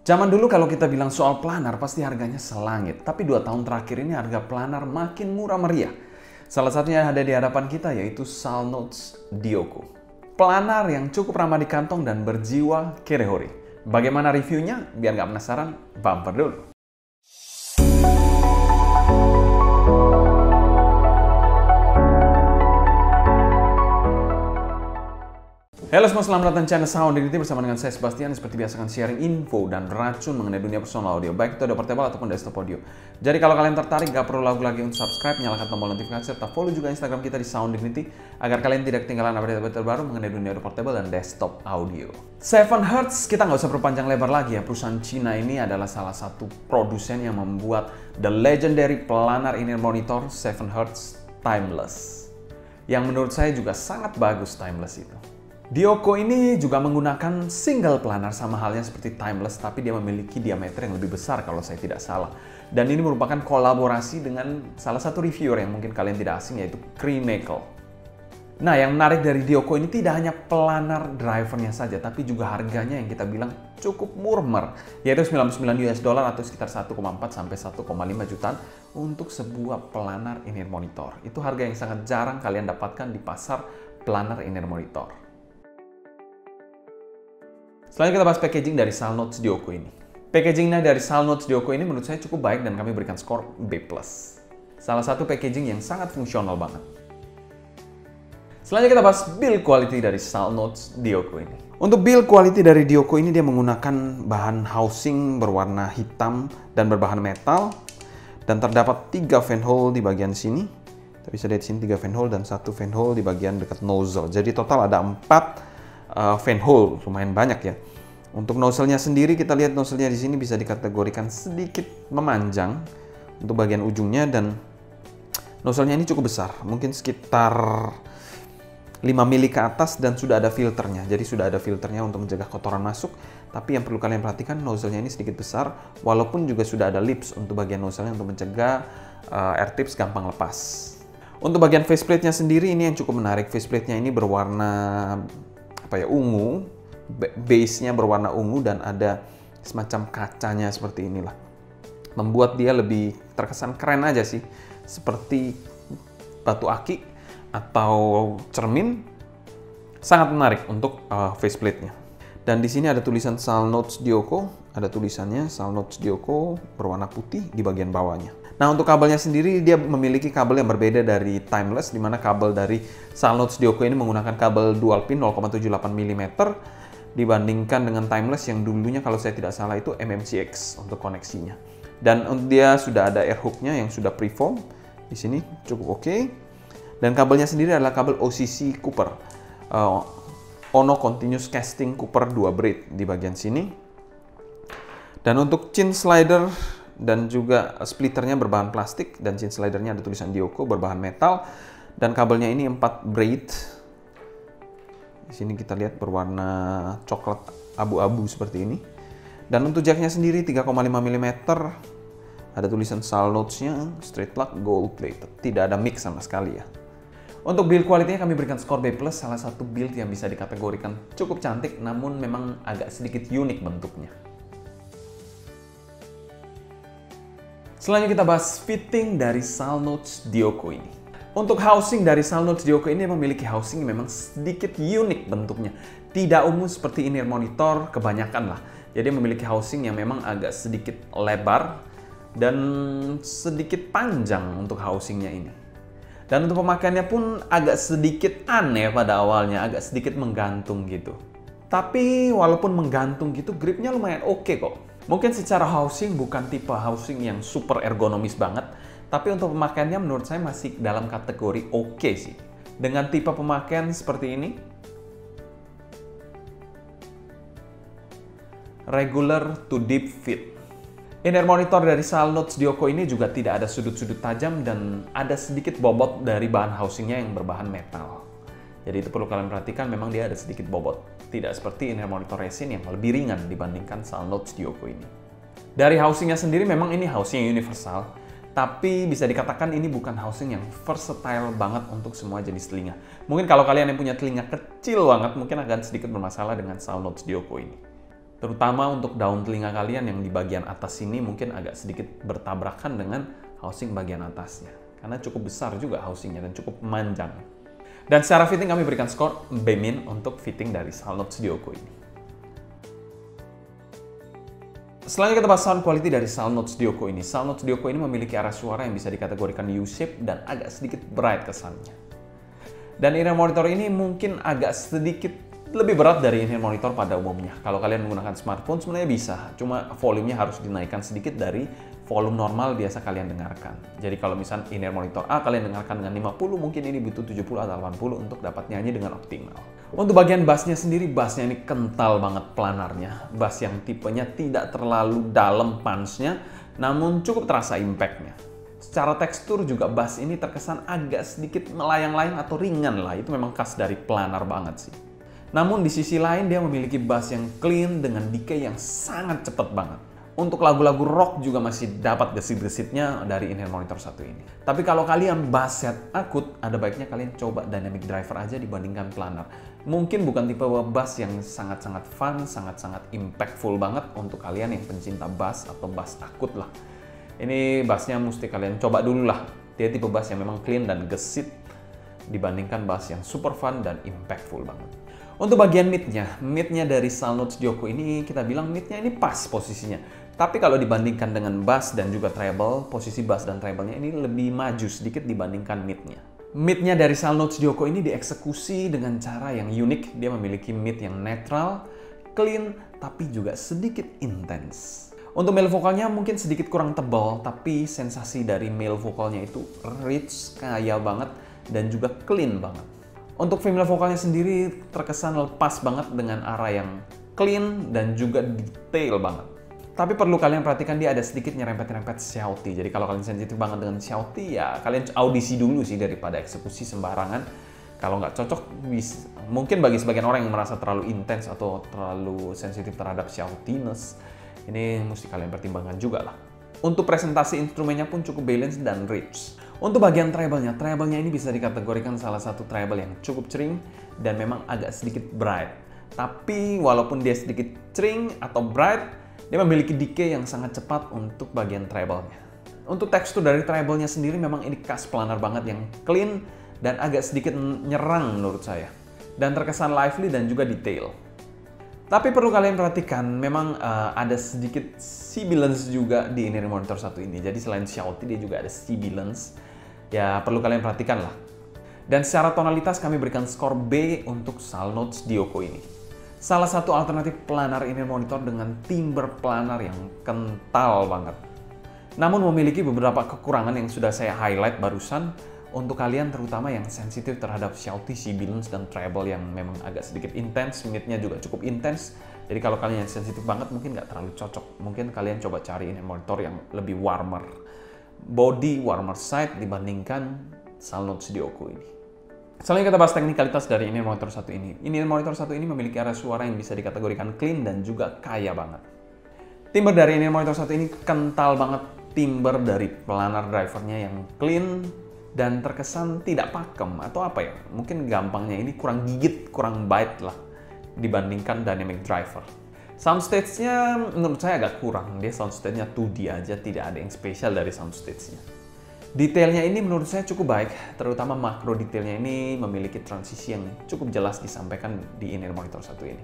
Zaman dulu kalau kita bilang soal planar pasti harganya selangit. Tapi 2 tahun terakhir ini harga planar makin murah meriah. Salah satunya yang ada di hadapan kita yaitu Salnotes Dioko. Planar yang cukup ramah di kantong dan berjiwa kerehori. Bagaimana reviewnya? Biar nggak penasaran, bumper dulu. Halo semua, selamat datang di channel Sound Dignity bersama dengan saya Sebastian. Seperti biasa akan sharing info dan racun mengenai dunia personal audio, baik itu audio portable ataupun desktop audio. Jadi kalau kalian tertarik, gak perlu ragu lagi untuk subscribe, nyalakan tombol notifikasi, serta follow juga Instagram kita di Sound Dignity agar kalian tidak ketinggalan update-update terbaru mengenai dunia audio portable dan desktop audio. 7Hertz, kita nggak usah berpanjang lebar lagi ya. Perusahaan Cina ini adalah salah satu produsen yang membuat the legendary planar in-ear monitor 7Hertz Timeless. Yang menurut saya juga sangat bagus Timeless itu. Dioko ini juga menggunakan single planar sama halnya seperti Timeless, tapi dia memiliki diameter yang lebih besar kalau saya tidak salah. Dan ini merupakan kolaborasi dengan salah satu reviewer yang mungkin kalian tidak asing, yaitu Cremacle. Nah, yang menarik dari Dioko ini tidak hanya planar drivernya saja, tapi juga harganya yang kita bilang cukup murmer, yaitu $99 atau sekitar 1,4 sampai 1,5 jutaan untuk sebuah planar in-ear monitor. Itu harga yang sangat jarang kalian dapatkan di pasar planar in-ear monitor. Selanjutnya kita bahas packaging dari Salnotes Dioko ini. Packagingnya dari Salnotes Dioko ini menurut saya cukup baik dan kami berikan skor B+. Salah satu packaging yang sangat fungsional banget. Selanjutnya kita bahas build quality dari Salnotes Dioko ini. Untuk build quality dari Dioko ini dia menggunakan bahan housing berwarna hitam dan berbahan metal. Dan terdapat 3 fan hole di bagian sini. Kita bisa lihat di sini 3 fan hole dan 1 fan hole di bagian dekat nozzle. Jadi total ada 4 fan hole, lumayan banyak ya. Untuk nozzle-nya sendiri kita lihat nozzle-nya di sini bisa dikategorikan sedikit memanjang untuk bagian ujungnya, dan nozzle-nya ini cukup besar, mungkin sekitar 5 mili ke atas, dan sudah ada filternya. Jadi sudah ada filternya untuk mencegah kotoran masuk. Tapi yang perlu kalian perhatikan, nozzle-nya ini sedikit besar, walaupun juga sudah ada lips untuk bagian nozzle-nya untuk mencegah air tips gampang lepas. Untuk bagian faceplate-nya sendiri ini yang cukup menarik. Faceplate-nya ini berwarna ungu, base-nya berwarna ungu dan ada semacam kacanya seperti inilah. Membuat dia lebih terkesan keren aja sih, seperti batu aki atau cermin. Sangat menarik untuk faceplate-nya. Dan di sini ada tulisan Salnotes Dioko, ada tulisannya Salnotes Dioko berwarna putih di bagian bawahnya. Nah, untuk kabelnya sendiri dia memiliki kabel yang berbeda dari Timeless, di mana kabel dari Salnotes Dioko ini menggunakan kabel dual pin 0,78 mm dibandingkan dengan Timeless yang dulunya kalau saya tidak salah itu MMCX untuk koneksinya. Dan dia sudah ada air hook-nya yang sudah preform. Di sini cukup oke. Dan kabelnya sendiri adalah kabel OCC Cooper. Ono Continuous Casting Cooper 2 braid di bagian sini. Dan untuk chin slider dan juga splitternya berbahan plastik, dan chin slidernya ada tulisan Dioko berbahan metal, dan kabelnya ini 4 braid. Di sini kita lihat berwarna coklat abu-abu seperti ini. Dan untuk jacknya sendiri 3,5 mm, ada tulisan Salnotes-nya straight plug gold plated, tidak ada mix sama sekali ya. Untuk build quality-nya kami berikan skor B+, salah satu build yang bisa dikategorikan cukup cantik, namun memang agak sedikit unik bentuknya. Selanjutnya kita bahas fitting dari Salnotes Dioko ini. Untuk housing dari Salnotes Dioko ini memiliki housing yang memang sedikit unik bentuknya. Tidak umum seperti in-ear monitor kebanyakan lah. Jadi memiliki housing yang memang agak sedikit lebar dan sedikit panjang untuk housingnya ini. Dan untuk pemakaiannya pun agak sedikit aneh pada awalnya, agak sedikit menggantung gitu. Tapi walaupun menggantung gitu, gripnya lumayan oke kok. Mungkin secara housing bukan tipe housing yang super ergonomis banget, tapi untuk pemakaiannya menurut saya masih dalam kategori oke sih. Dengan tipe pemakaian seperti ini, regular to deep fit. In-ear monitor dari Salnotes Dioko ini juga tidak ada sudut-sudut tajam dan ada sedikit bobot dari bahan housingnya yang berbahan metal. Jadi itu perlu kalian perhatikan, memang dia ada sedikit bobot. Tidak seperti in-ear monitor resin yang lebih ringan dibandingkan Salnotes Dioko ini. Dari housingnya sendiri memang ini housing yang universal, tapi bisa dikatakan ini bukan housing yang versatile banget untuk semua jenis telinga. Mungkin kalau kalian yang punya telinga kecil banget, mungkin akan sedikit bermasalah dengan Salnotes Dioko ini. Terutama untuk daun telinga kalian yang di bagian atas ini mungkin agak sedikit bertabrakan dengan housing bagian atasnya. Karena cukup besar juga housingnya dan cukup memanjang. Dan secara fitting kami berikan skor B- untuk fitting dari SoundNotes Dioko ini. Selanjutnya kita bahas sound quality dari SoundNotes Dioko ini. SoundNotes Dioko ini memiliki arah suara yang bisa dikategorikan U-shape dan agak sedikit bright kesannya. Dan in-ear monitor ini mungkin agak sedikit lebih berat dari in-ear monitor pada umumnya. Kalau kalian menggunakan smartphone sebenarnya bisa, cuma volumenya harus dinaikkan sedikit dari volume normal biasa kalian dengarkan. Jadi kalau misal in-ear monitor A kalian dengarkan dengan 50, mungkin ini butuh 70 atau 80 untuk dapat nyanyi dengan optimal. Untuk bagian bassnya sendiri, bassnya ini kental banget planarnya. Bass yang tipenya tidak terlalu dalam punch-nya, namun cukup terasa impact-nya. Secara tekstur juga bass ini terkesan agak sedikit melayang-layang atau ringan lah. Itu memang khas dari planar banget sih. Namun di sisi lain dia memiliki bass yang clean dengan decay yang sangat cepat banget. Untuk lagu-lagu rock juga masih dapat gesit-gesitnya dari in-ear monitor satu ini. Tapi kalau kalian bass set akut, ada baiknya kalian coba dynamic driver aja dibandingkan planar. Mungkin bukan tipe bass yang sangat-sangat fun, sangat-sangat impactful banget untuk kalian yang pencinta bass atau bass akut lah. Ini bassnya mesti kalian coba dulu lah. Dia tipe bass yang memang clean dan gesit dibandingkan bass yang super fun dan impactful banget. Untuk bagian mid-nya dari SoundNotes Dioko ini kita bilang mid-nya ini pas posisinya. Tapi kalau dibandingkan dengan bass dan juga treble, posisi bass dan treble-nya ini lebih maju sedikit dibandingkan mid-nya. Mid-nya dari SoundNotes Dioko ini dieksekusi dengan cara yang unik. Dia memiliki mid yang netral, clean, tapi juga sedikit intens. Untuk male vokalnya mungkin sedikit kurang tebal, tapi sensasi dari male vokalnya itu rich, kaya banget, dan juga clean banget. Untuk female vokalnya sendiri terkesan lepas banget dengan arah yang clean dan juga detail banget. Tapi perlu kalian perhatikan dia ada sedikit nyerempet-nyerempet shouty. Jadi kalau kalian sensitif banget dengan shouty, ya kalian audisi dulu sih daripada eksekusi sembarangan. Kalau nggak cocok, mungkin bagi sebagian orang yang merasa terlalu intens atau terlalu sensitif terhadap shoutiness, ini mesti kalian pertimbangkan juga lah. Untuk presentasi instrumennya pun cukup balance dan rich. Untuk bagian treble-nya ini bisa dikategorikan salah satu treble yang cukup cering dan memang agak sedikit bright. Tapi walaupun dia sedikit cering atau bright, dia memiliki decay yang sangat cepat untuk bagian treble-nya. Untuk tekstur dari treble-nya sendiri memang ini khas planar banget yang clean dan agak sedikit nyerang menurut saya. Dan terkesan lively dan juga detail. Tapi perlu kalian perhatikan, memang ada sedikit sibilance juga di in-ear monitor satu ini. Jadi selain shouty, dia juga ada sibilance. Ya perlu kalian perhatikan lah. Dan secara tonalitas kami berikan skor B untuk SoundNotes Dioko ini. Salah satu alternatif planar in-ear monitor dengan timbre planar yang kental banget. Namun memiliki beberapa kekurangan yang sudah saya highlight barusan untuk kalian terutama yang sensitif terhadap shouty, sibilance, dan treble yang memang agak sedikit intens, mid-nya juga cukup intens. Jadi kalau kalian yang sensitif banget mungkin nggak terlalu cocok. Mungkin kalian coba cari in-ear monitor yang lebih warmer. Body warmer side dibandingkan SoundNotes Dioko ini. Selanjutnya kita bahas teknikalitas dari in-ear monitor satu ini. In-ear monitor satu ini memiliki arah suara yang bisa dikategorikan clean dan juga kaya banget. Timbre dari in-ear monitor satu ini kental banget. Timbre dari planar drivernya yang clean dan terkesan tidak pakem atau apa ya? Mungkin gampangnya ini kurang gigit, kurang bite lah dibandingkan dynamic driver. Soundstage-nya menurut saya agak kurang. Dia soundstage-nya 2D aja, tidak ada yang spesial dari soundstage-nya. Detailnya ini menurut saya cukup baik, terutama makro detailnya ini memiliki transisi yang cukup jelas disampaikan di in-ear monitor satu ini.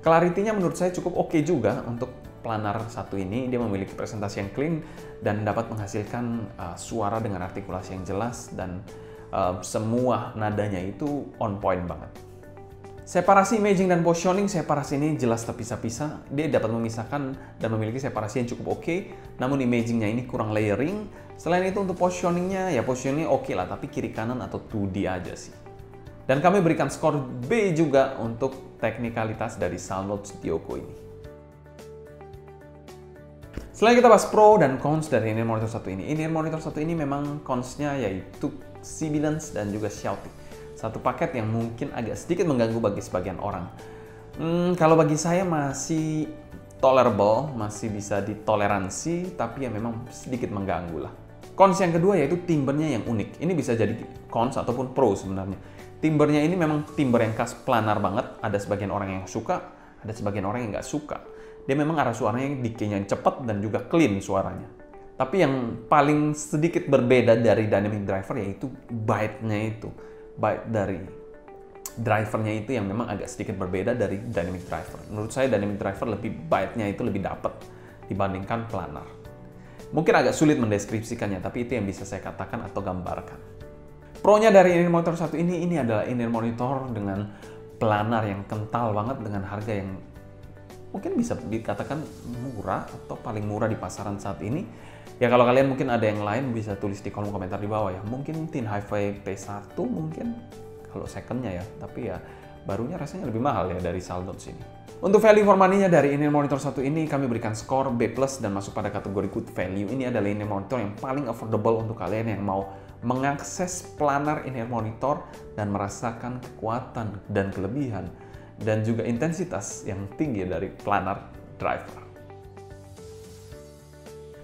Clarity-nya menurut saya cukup oke juga untuk planar satu ini. Dia memiliki presentasi yang clean dan dapat menghasilkan suara dengan artikulasi yang jelas dan semua nadanya itu on point banget. Separasi imaging dan positioning, separasi ini jelas terpisah-pisah. Dia dapat memisahkan dan memiliki separasi yang cukup oke, namun imagingnya ini kurang layering. Selain itu untuk positioningnya, ya positioningnya oke lah, tapi kiri kanan atau 2D aja sih. Dan kami berikan skor B juga untuk teknikalitas dari SoundNotes Dioko ini. Selain kita bahas pro dan cons dari in-ear monitor satu ini. In-ear monitor satu ini memang cons-nya yaitu sibilance dan juga shouting. Satu paket yang mungkin agak sedikit mengganggu bagi sebagian orang. Kalau bagi saya masih tolerable, masih bisa ditoleransi, tapi ya memang sedikit mengganggu lah. Cons yang kedua yaitu timbrenya yang unik. Ini bisa jadi cons ataupun pro sebenarnya. Timbrenya ini memang timbre yang khas planar banget. Ada sebagian orang yang suka, Ada sebagian orang yang nggak suka. Dia memang arah suaranya decay-nya cepat dan juga clean suaranya. Tapi yang paling sedikit berbeda dari dynamic driver yaitu bite-nya itu. Bite dari drivernya itu yang memang agak sedikit berbeda dari dynamic driver. Menurut saya dynamic driver lebih bite-nya itu lebih dapat dibandingkan planar. Mungkin agak sulit mendeskripsikannya, tapi itu yang bisa saya katakan atau gambarkan. Pro-nya dari in-ear monitor satu ini adalah in-ear monitor dengan planar yang kental banget dengan harga yang mungkin bisa dikatakan murah atau paling murah di pasaran saat ini. Ya kalau kalian mungkin ada yang lain bisa tulis di kolom komentar di bawah ya. Mungkin Thin Hi-Fi P1 mungkin kalau secondnya ya, tapi ya barunya rasanya lebih mahal ya dari SoundNotes ini. Untuk value for money-nya dari in-ear monitor satu ini kami berikan skor B+ dan masuk pada kategori good value. Ini adalah in-ear monitor yang paling affordable untuk kalian yang mau mengakses planar in-ear monitor dan merasakan kekuatan dan kelebihan dan juga intensitas yang tinggi dari planar driver.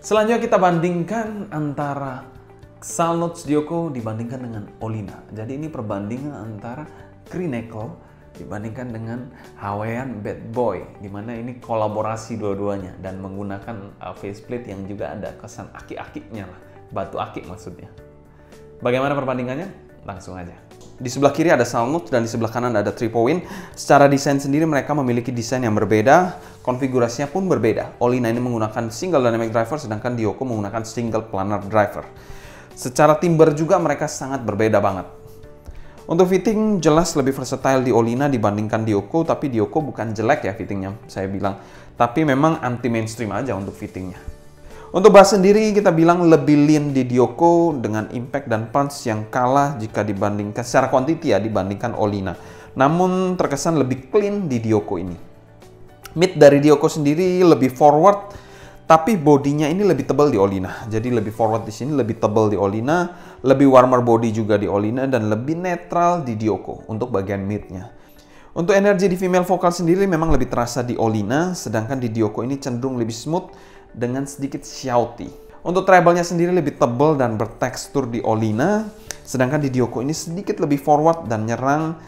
Selanjutnya kita bandingkan antara SoundNotes Dioko dibandingkan dengan Olina. Jadi ini perbandingan antara Crinacle dibandingkan dengan Hawaiian Bad Boy, di mana ini kolaborasi dua-duanya dan menggunakan faceplate yang juga ada kesan aki-akinya lah, batu akik maksudnya. Bagaimana perbandingannya? Langsung aja. Di sebelah kiri ada SoundNotes dan di sebelah kanan ada 3-point. Secara desain sendiri mereka memiliki desain yang berbeda, konfigurasinya pun berbeda. Olina ini menggunakan single dynamic driver sedangkan Dioko menggunakan single planar driver. Secara timbre juga mereka sangat berbeda banget. Untuk fitting jelas lebih versatile di Olina dibandingkan Dioko, tapi Dioko bukan jelek ya fittingnya saya bilang. Tapi memang anti mainstream aja untuk fittingnya. Untuk bass sendiri kita bilang lebih lean di Dioko dengan impact dan punch yang kalah jika dibandingkan secara quantity ya dibandingkan Olina. Namun terkesan lebih clean di Dioko ini. Mid dari Dioko sendiri lebih forward, tapi bodinya ini lebih tebal di Olina. Jadi lebih forward di sini, lebih tebal di Olina, lebih warmer body juga di Olina dan lebih netral di Dioko untuk bagian midnya. Untuk energi di female vocal sendiri memang lebih terasa di Olina, sedangkan di Dioko ini cenderung lebih smooth dengan sedikit shouty. Untuk treble-nya sendiri lebih tebal dan bertekstur di Olina, sedangkan di Dioko ini sedikit lebih forward dan nyerang,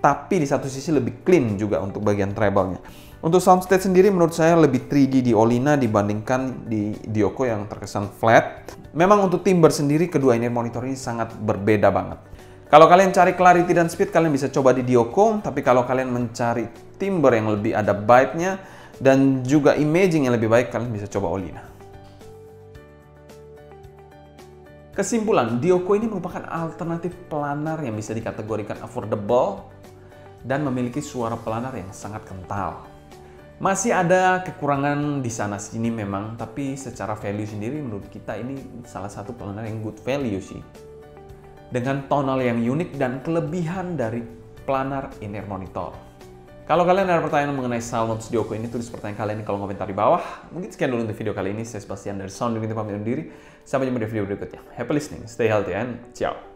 tapi di satu sisi lebih clean juga untuk bagian treble-nya. Untuk soundstage sendiri menurut saya lebih 3D di Olina dibandingkan di Dioko yang terkesan flat. Memang untuk timbre sendiri kedua in-ear monitor ini sangat berbeda banget. Kalau kalian cari clarity dan speed kalian bisa coba di Dioko, tapi kalau kalian mencari timbre yang lebih ada bite-nya dan juga imaging yang lebih baik kalian bisa coba Olina. Kesimpulan, Dioko ini merupakan alternatif planar yang bisa dikategorikan affordable dan memiliki suara planar yang sangat kental. Masih ada kekurangan di sana sini memang, tapi secara value sendiri menurut kita ini salah satu planar yang good value sih. Dengan tonal yang unik dan kelebihan dari planar in-ear monitor. Kalau kalian ada pertanyaan mengenai SoundNotes Dioko ini, tulis pertanyaan kalian di kolom komentar di bawah. Mungkin sekian dulu untuk video kali ini. Saya Sebastian dari Sound Unity pamit undur diri. Sampai jumpa di video berikutnya. Happy listening, stay healthy, and ciao.